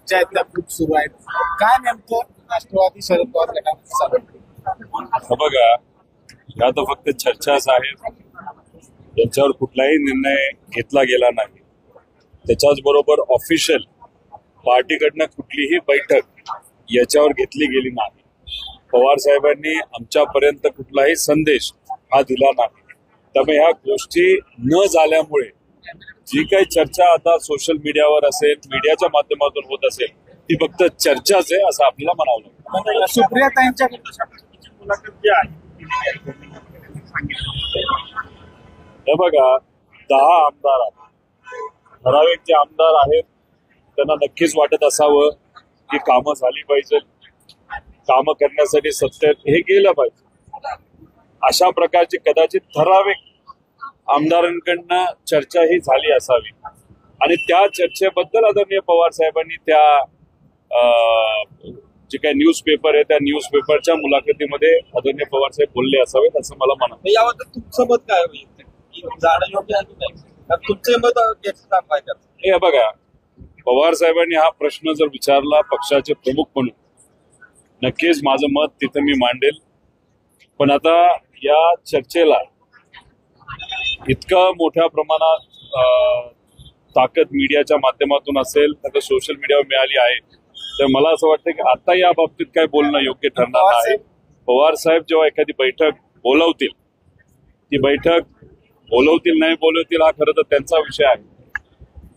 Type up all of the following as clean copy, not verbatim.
चर्चा आहेत त्या खूप सुरू आहेत. काय नेमकं राष्ट्रवादी शरद पवार गटामध्ये चालू आहे? बघा, या तर फक्त चर्चाच आहेत. याच्यावर कुठलाही निर्णय घेतला गेला नाही. त्याच्याच बरोबर ऑफिशियल पार्टीकडनं कुठलीही बैठक याच्यावर घेतली गेली नाही. पवार साहेबांनी आमच्यापर्यंत कुठलाही संदेश हा दिला नाही. त्यामुळे ह्या गोष्टी न झाल्यामुळे जी काही चर्चा आता सोशल मीडियावर असेल, मीडियाच्या माध्यमातून होत असेल, ती फक्त चर्चाच आहे असं आपल्याला म्हणावं लागतं. सुप्रियाताईंच्या हे बघा, 10 आमदार आहेत. ठराविक जे आमदार आहेत त्यांना नक्कीच वाटत असावं की कामं झाली पाहिजे, कामं करण्यासाठी सत्तेत हे गेलं पाहिजे. अशा प्रकारची कदाचित ठराविक आमदारांकडनं चर्चा ही झाली असावी आणि त्या चर्चेबद्दल आदरणीय पवार साहेबांनी त्या जे काही न्यूजपेपर आहे त्या न्यूजपेपरच्या मुलाखतीमध्ये आदरणीय पवार साहेब बोलले असावेत असं मला म्हणावं. याबद्दल तुमचं मत काय होईल? जाणं योग्य आहे की नाही? तुमचे मत दाखवायचं. हे बघा, पवार साहेबांनी हा प्रश्न जर विचारला पक्षाचे प्रमुख म्हणून, नक्कीच माझं मत तिथं मी मांडेल. पण आता या चर्चेला इतकं मोठ्या प्रमाणात ताकद मीडियाच्या माध्यमातून असेल तर सोशल मीडियावर मिळाली आहे, तर मला असं वाटतं की आता या बाबतीत काय बोलणं योग्य ठरणार नाही. पवार साहेब जेव्हा एखादी बैठक बोलवतील, ती बैठक बोलवतील नाही बोलवतील हा खरं तर त्यांचा विषय आहे.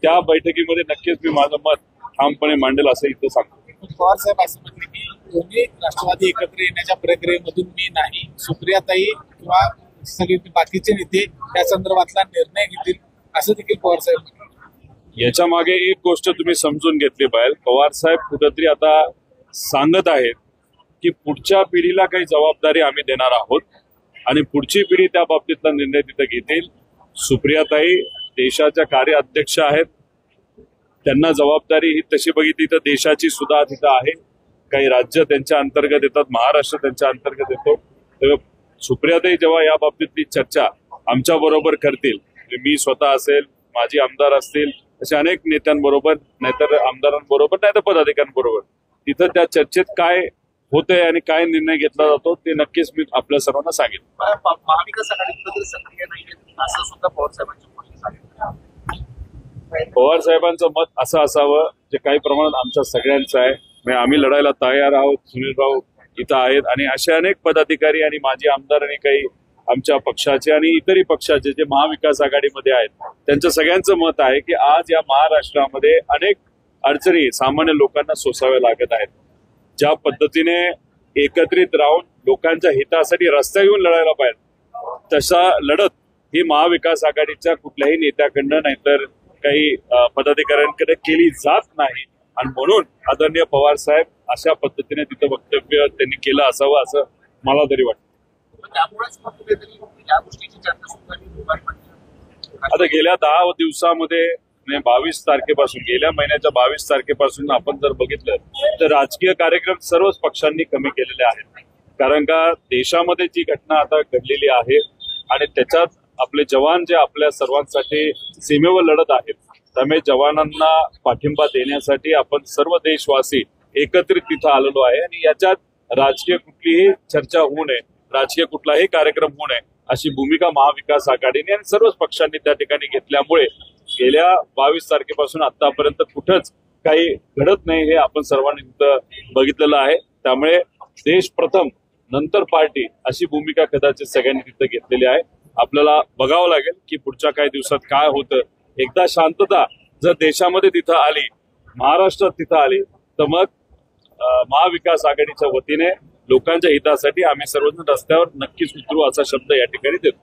त्या बैठकीमध्ये नक्कीच मी माझं मत ठामपणे मांडेल असं इथं सांगतो. पवार साहेब असं म्हटले की दोन्ही राष्ट्रवादी एकत्र येण्याच्या प्रक्रियेमधून मी नाही, सुप्रियाताई किंवा सगळे बाकीचे नेते त्या संदर्भातला निर्णय घेतील असं देखील पवार साहेब म्हणाले. याच्या मागे एक गोष्ट तुम्ही समजून घेतली पाहिजे. पवार साहेब कुठेतरी आता सांगत आहेत की पुढच्या पिढीला काही जबाबदारी आम्ही देणार आहोत आणि पुढची पिढी त्या बाबतीतला निर्णय तिथं घेतील. सुप्रियाताई देशाच्या कार्याध्यक्ष आहेत, त्यांना जबाबदारी ही तशी बघितली तर देशाची सुद्धा तिथं आहे. काही राज्य त्यांच्या अंतर्गत येतात, महाराष्ट्र त्यांच्या अंतर्गत येतो. तर सुप्रियाताई जेव्हा या बाबतीतली चर्चा आमच्या बरोबर करतील, मी स्वतः असेल, माझी आमदार असतील, अशा अनेक नेत्यांबरोबर, नाहीतर आमदारांबरोबर, नाहीतर पदाधिकाऱ्यांबरोबर, तिथं त्या चर्चेत काय होतंय आणि काय निर्णय घेतला जातो ते नक्कीच मी आपल्या सर्वांना सांगेन. महाविकास आघाडीबद्दल सक्रिय नाही असं सुद्धा पवार साहेबांच्या सांगितलं. पवार साहेबांचं मत असं असावं जे काही प्रमाणात आमच्या सगळ्यांचं आहे. म्हणजे आम्ही लढायला तयार आहोत. सुनील भाऊ इथं आहेत आणि असे अनेक पदाधिकारी आणि माजी आमदार आणि काही आमच्या पक्षाचे आणि इतरही पक्षाचे जे महाविकास आघाडीमध्ये आहेत त्यांचं सगळ्यांचं मत आहे की आज या महाराष्ट्रामध्ये अनेक अडचणी सामान्य लोकांना सोसाव्या लागत आहेत. ज्या पद्धतीने एकत्रित राहून लोकांच्या हितासाठी रस्त्यावर येऊन लढायला पाहिजे, तसा लढत ही महाविकास आघाडीच्या कुठल्याही नेत्याकडनं नाहीतर काही पदाधिकाऱ्यांकडे केली जात नाही आणि म्हणून आदरणीय पवार साहेब अशा पद्धतीने तिथं वक्तव्य त्यांनी केलं असावं असं मला तरी वाटतं. आता गेल्या 10 दिवसामध्ये 22 तारखेपासून, गेल्या महिन्याच्या 22 तारखेपासून आपण जर बघितलं तर राजकीय कार्यक्रम सर्वच पक्षांनी कमी केलेले आहेत. कारण का देशामध्ये जी घटना आता घडलेली आहे आणि त्याच्यात आपले जवान जे आपल्या सर्वांसाठी सीमेवर लढत आहेत, त्यामुळे जवानांना पाठिंबा देण्यासाठी आपण सर्व देशवासी एकत्रित तिथं आलेलो आहे आणि याच्यात राजकीय कुठलीही चर्चा होऊ नये, राजकीय कुठलाही कार्यक्रम होऊ नये अशी भूमिका महाविकास आघाडीने आणि सर्वच पक्षांनी त्या ठिकाणी घेतल्यामुळे गेल्या 22 तारखेपासून आतापर्यंत कुठंच काही घडत नाही हे आपण सर्वांनी तिथं बघितलेलं आहे. त्यामुळे देश प्रथम नंतर पार्टी अशी भूमिका कदाचित सगळ्यांनी तिथं घेतलेली आहे. आपल्याला बघावं लागेल की पुढच्या काही दिवसात काय होतं. एकदा शांतता जर देशामध्ये तिथं आली, महाराष्ट्रात तिथं आली, तर मग महाविकास आघाडीच्या वतीने लोकांच्या हितासाठी आम्ही सर्वजण रस्त्यावर नक्कीच उतरू असा शब्द या ठिकाणी देतो.